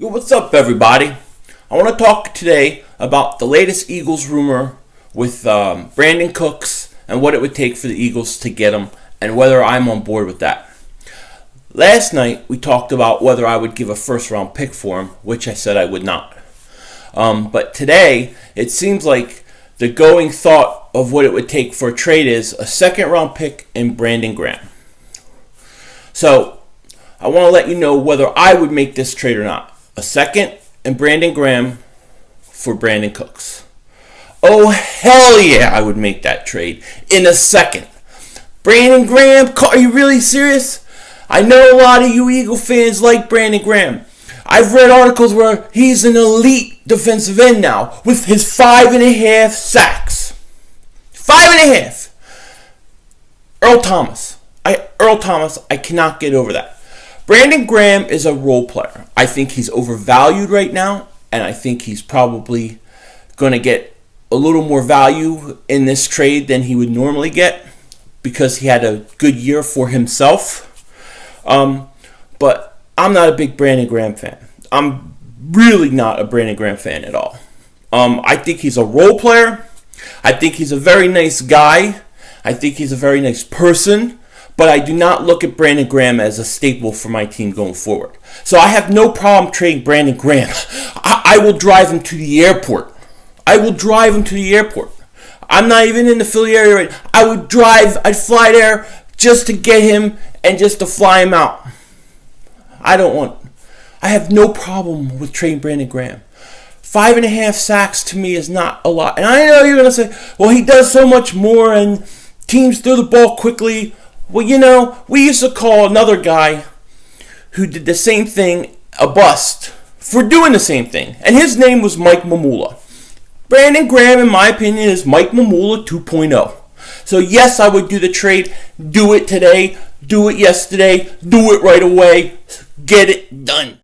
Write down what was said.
Yo, what's up, everybody? I want to talk today about the latest Eagles rumor with Brandin Cooks and what it would take for the Eagles to get him and whether I'm on board with that. Last night, we talked about whether I would give a first-round pick for him, which I said I would not. But today, it seems like the going thought of what it would take for a trade is a second-round pick and Brandon Graham. So, I want to let you know whether I would make this trade or not. A second and Brandon Graham for Brandin Cooks. Oh, hell yeah, I would make that trade in a second. Brandon Graham, are you really serious? I know a lot of you Eagle fans like Brandon Graham. I've read articles where he's an elite defensive end now with his 5.5 sacks. 5.5. Earl Thomas, I cannot get over that. Brandon Graham is a role player. I think he's overvalued right now, and I think he's probably going to get a little more value in this trade than he would normally get because he had a good year for himself. But I'm not a big Brandon Graham fan. I'm really not a Brandon Graham fan at all. I think he's a role player. I think he's a very nice guy. I think he's a very nice person. But I do not look at Brandon Graham as a staple for my team going forward. So I have no problem trading Brandon Graham. I will drive him to the airport. I'm not even in the Philly area right now. I'd fly there just to get him and just to fly him out. I have no problem with trading Brandon Graham. 5.5 sacks to me is not a lot. And I know you're going to say, well, he does so much more and teams throw the ball quickly. Well, you know, we used to call another guy who did the same thing a bust for doing the same thing. And his name was Mike Mamula. Brandon Graham, in my opinion, is Mike Mamula 2.0. So, yes, I would do the trade. Do it today. Do it yesterday. Do it right away. Get it done.